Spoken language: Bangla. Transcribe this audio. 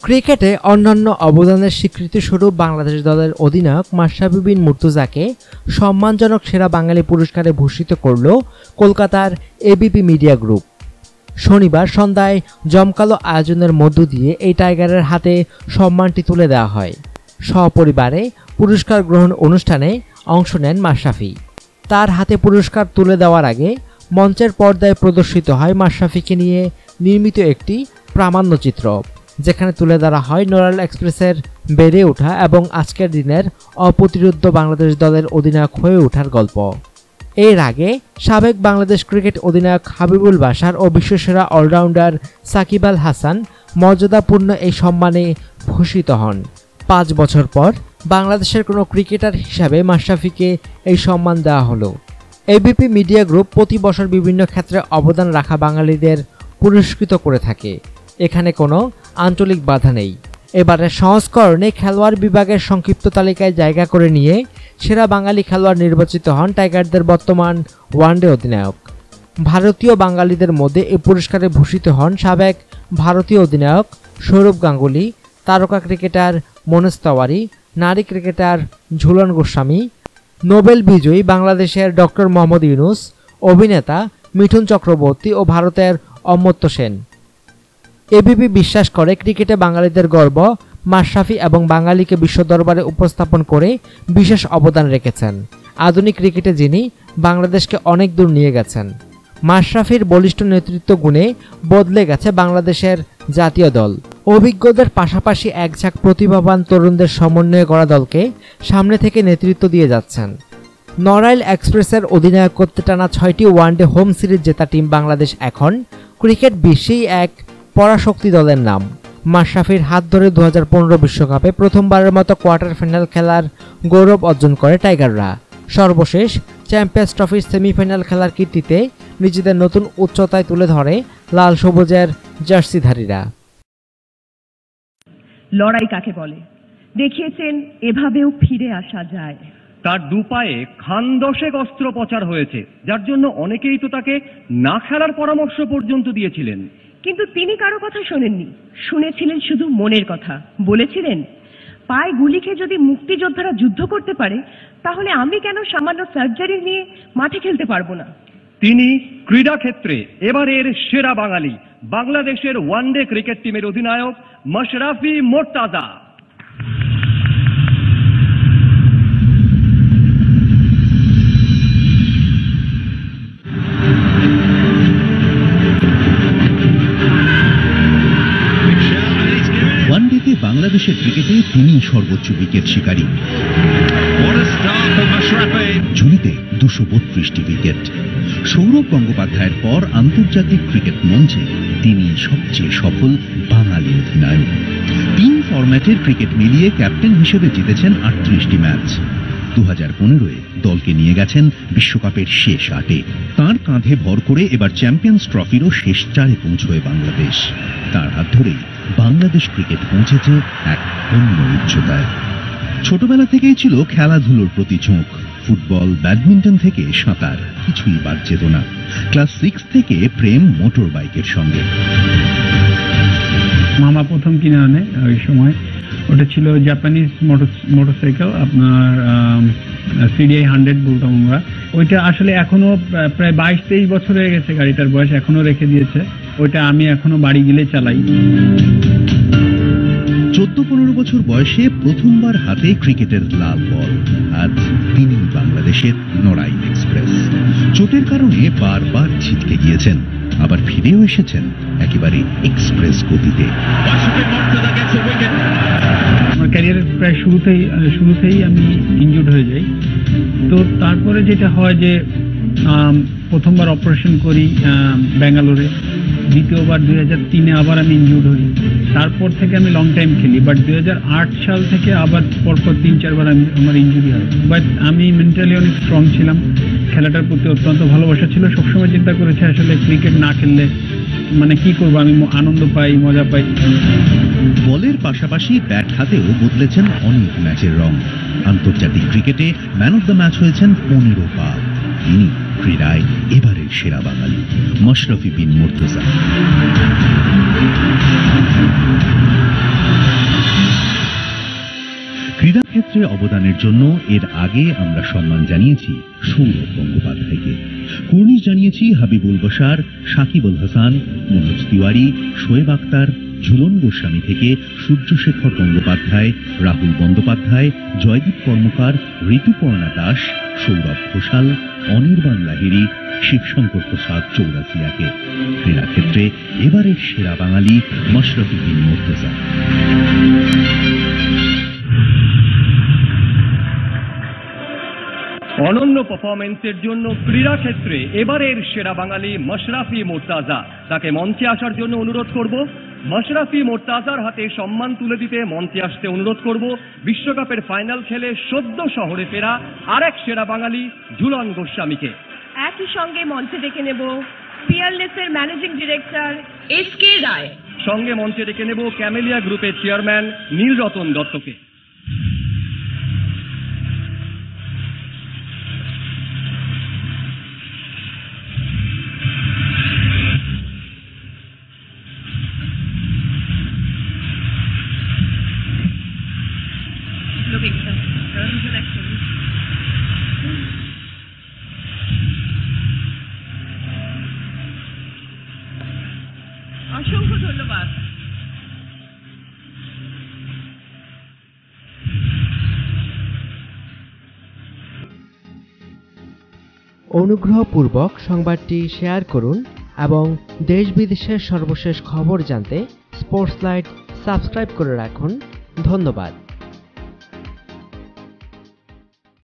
ক্রিকেটে অন্যান্য অবদানের স্বীকৃতিস্বরূপ বাংলাদেশ দলের অধিনায়ক মাশরাফি বিন মুর্তজাকে সম্মানজনক সেরা বাঙালি পুরস্কারে ভূষিত করল কলকাতার এবিপি মিডিয়া গ্রুপ। শনিবার সন্ধ্যায় জমকালো আয়োজনের মধ্য দিয়ে এই টাইগারের হাতে সম্মানটি তুলে দেওয়া হয়। সপরিবারে পুরস্কার গ্রহণ অনুষ্ঠানে অংশ নেন মাশরাফি। তার হাতে পুরস্কার তুলে দেওয়ার আগে মঞ্চের পর্দায় প্রদর্শিত হয় মাশরাফিকে নিয়ে নির্মিত একটি প্রামাণ্যচিত্র, যেখানে তুলে ধরা হয় নড়াইল এক্সপ্রেসের বেড়ে ওঠা এবং আজকের দিনের অপ্রতিরোধ্য বাংলাদেশ দলের অধিনায়ক হয়ে ওঠার গল্প। এর আগে সাবেক বাংলাদেশ ক্রিকেট অধিনায়ক হাবিবুল বাশার ও বিশ্বসেরা অলরাউন্ডার সাকিব আল হাসান মর্যাদাপূর্ণ এই সম্মানে ভূষিত হন। 5 বছর পর বাংলাদেশের কোনো ক্রিকেটার হিসাবে মাশরাফিকে এই সম্মান দেওয়া হলো। এবিপি মিডিয়া গ্রুপ প্রতি বছর বিভিন্ন ক্ষেত্রে অবদান রাখা বাঙালিদের পুরস্কৃত করে থাকে। এখানে কোনো আঞ্চলিক বাধা নেই। এবারের সংস্করণে খেলোয়াড় বিভাগের সংক্ষিপ্ত তালিকায় জায়গা করে নিয়ে সেরা বাঙালি খেলোয়াড় নির্বাচিত হন টাইগারদের বর্তমান ওয়ানডে অধিনায়ক। ভারতীয় বাঙালিদের মধ্যে এই পুরস্কারে ভূষিত হন সাবেক ভারতীয় অধিনায়ক সৌরভ গাঙ্গুলি, তারকা ক্রিকেটার মনোজ তিওয়ারি, নারী ক্রিকেটার ঝুলন গোস্বামী, নোবেল বিজয়ী বাংলাদেশের ডক্টর মোহাম্মদ ইউনুস, অভিনেতা মিঠুন চক্রবর্তী ও ভারতের অমর্ত্য সেন। এবিপি বিশ্বাস করে ক্রিকেটে বাঙালিদের গর্ব মাশরাফি এবং বাঙালিকে বিশ্ব দরবারে উপস্থাপন করে বিশেষ অবদান রেখেছেন। আধুনিক ক্রিকেটে যিনি বাংলাদেশকে অনেক দূর নিয়ে গেছেন। মাশরাফির বলিষ্ঠ নেতৃত্ব গুণে বদলে গেছে বাংলাদেশের জাতীয় দল। অভিজ্ঞদের পাশাপাশি একঝাঁক প্রতিভাবান তরুণদের সমন্বয়ে গড়া দলকে সামনে থেকে নেতৃত্ব দিয়ে যাচ্ছেন। নড়াইল এক্সপ্রেসের অধিনায়কত্বে টানা 6টি ওয়ানডে হোম সিরিজ জেতা টিম বাংলাদেশ এখন ক্রিকেট বিশ্বেই এক পরাশক্তি দলের নাম। মাশরাফির হাত ধরে 2015 বিশ্বকাপে প্রথমবারের মতো কোয়ার্টার ফাইনাল খেলার গৌরব অর্জন করে টাইগাররা। সর্বশেষ চ্যাম্পিয়ন্স ট্রফির সেমিফাইনাল খেলার কীর্তিতে নিজেদের নতুন উচ্চতায় তুলে ধরে লাল সবুজের জার্সিধারীরা। লড়াই কাকে বলে দেখিয়েছেন, এভাবেও ফিরে আসা যায়। তার দুপায়ে খানদশেক অস্ত্রোপচার হয়েছে, যার জন্য অনেকেই তো তাকে না খেলার পরামর্শ পর্যন্ত দিয়েছিলেন। কিন্তু তিনি কারো কথা শোনেননি, শুনেছিলেন শুধু মনের কথা। বলেছিলেন, পায়ে গুলি খেয়ে যদি মুক্তিযোদ্ধারা যুদ্ধ করতে পারে, তাহলে আমি কেন সামান্য সার্জারি নিয়ে মাঠে খেলতে পারবো না। তিনি ক্রীড়া ক্ষেত্রে এবারের সেরা বাঙালি, বাংলাদেশের ওয়ানডে ক্রিকেট টিমের অধিনায়ক মাশরাফি মুর্তজা। ওয়ানডেতে বাংলাদেশের ক্রিকেটে তিনি সর্বোচ্চ উইকেট শিকারী। ঝুলিতে 232টি উইকেট। সৌরভ গঙ্গোপাধ্যায়ের পর আন্তর্জাতিক ক্রিকেট মঞ্চে তিনি সবচেয়ে সফল বাঙালি অধিনায়ক। 3 ফরম্যাটের ক্রিকেট মিলিয়ে ক্যাপ্টেন হিসেবে জিতেছেন 38টি ম্যাচ। 2015-এ দলকে নিয়ে গেছেন বিশ্বকাপের শেষ 8-এ। তাঁর কাঁধে ভর করে এবার চ্যাম্পিয়ন্স ট্রফিরও শেষ 4-এ পৌঁছয় বাংলাদেশ। তার হাত ধরেই বাংলাদেশ ক্রিকেট পৌঁছেছে এক অন্য উচ্চতায়। ছোটবেলা থেকেই ছিল খেলাধুলোর প্রতি ঝোঁক। ফুটবল, ব্যাডমিন্টন থেকে সাঁতার, কিছুই বাদ যেত না। ক্লাস 6 থেকে প্রেম মোটর বাইকের সঙ্গে। মামা প্রথম কিনে আনে ওই সময়, ওটা ছিল জাপানিজ মোটরসাইকেল, আপনার CDI 100 বলতাম আমরা। ওইটা আসলে এখনো প্রায় 22-23 বছর হয়ে গেছে গাড়িটার বয়স, এখনো রেখে দিয়েছে। ওইটা আমি এখনো বাড়ি গেলে চালাই। 14-15 বছর বয়সে প্রথমবার হাতে ক্রিকেটের লাল বল। আজ তিনি বাংলাদেশের নড়াইল এক্সপ্রেস। চোটের কারণে বারবার ছিটকে গিয়েছেন, আবার ফিরেও এসেছেন একেবারে এক্সপ্রেস গতিতে। আমার ক্যারিয়ারের প্রায় শুরুতেই আমি ইনজুর্ড হয়ে যাই। তো তারপরে যেটা হয় যে প্রথমবার অপারেশন করি ব্যাঙ্গালোরে, দ্বিতীয়বার 2003-এ আবার আমি ইনজুর্ড হই। তারপর থেকে আমি লং টাইম খেলি, বাট 2008 সাল থেকে আবার পরপর 3-4 বার আমার ইনজুরি হয়। বাট আমি মেন্টালি অনেক স্ট্রং ছিলাম, খেলাটার প্রতি অত্যন্ত ভালোবাসা ছিল। সবসময় চিন্তা করেছি আসলে ক্রিকেট না খেললে মানে কি করবো, আমি আনন্দ পাই, মজা পাই। বলের পাশাপাশি ব্যাট হাতেও বদলেছেন অনেক ম্যাচের রং। আন্তর্জাতিক ক্রিকেটে ম্যান অব দ্য ম্যাচ হয়েছেন 15 বার। তিনি ক্রীড়ায় এবারের সেরা বাঙালি মাশরাফি বিন মুর্তজা। ক্ষেত্রে অবদানের জন্য এর আগে আমরা সম্মান জানিয়েছি সৌরভ গঙ্গোপাধ্যায়কে, কুর্নিশ জানিয়েছি হাবিবুল বশার, সাকিবুল হাসান, মনোজ তিওয়ারি, শোয়েব আক্তার, ঝুলন গোস্বামী থেকে সূর্যশেখর গঙ্গোপাধ্যায়, রাহুল বন্দ্যোপাধ্যায়, জয়দীপ কর্মকার, ঋতুপর্ণা দাস, সৌরভ ঘোষাল, অনির্বাণ লাহিড়ী, শিবশঙ্কর প্রসাদ চৌরাসিয়াকে। ক্রীড়া ক্ষেত্রে এবারের সেরা বাঙালি মাশরাফি বিন মুর্তজা। অনন্য পারফরমেন্সের জন্য ক্রীড়া ক্ষেত্রে এবারের সেরা বাঙালি মাশরাফি মোর্তাজা। তাকে মঞ্চে আসার জন্য অনুরোধ করব। মাশরাফি মোর্তাজার হাতে সম্মান তুলে দিতে মঞ্চে আসতে অনুরোধ করব বিশ্বকাপের ফাইনাল খেলে সদ্য শহরে ফেরা আরেক সেরা বাঙালি ঝুলন গোস্বামীকে। একই সঙ্গে মঞ্চে ডেকে নেব পিয়ারলেস এর ম্যানেজিং ডিরেক্টর এস.কে. রায়। সঙ্গে মঞ্চে ডেকে নেব ক্যামেলিয়া গ্রুপের চেয়ারম্যান নীলরতন দত্তকে। অসংখ্য ধন্যবাদ। অনুগ্রহপূর্বক সংবাদটি শেয়ার করুন এবং দেশ বিদেশের সর্বশেষ খবর জানতে স্পোর্টস লাইট সাবস্ক্রাইব করে রাখুন। ধন্যবাদ।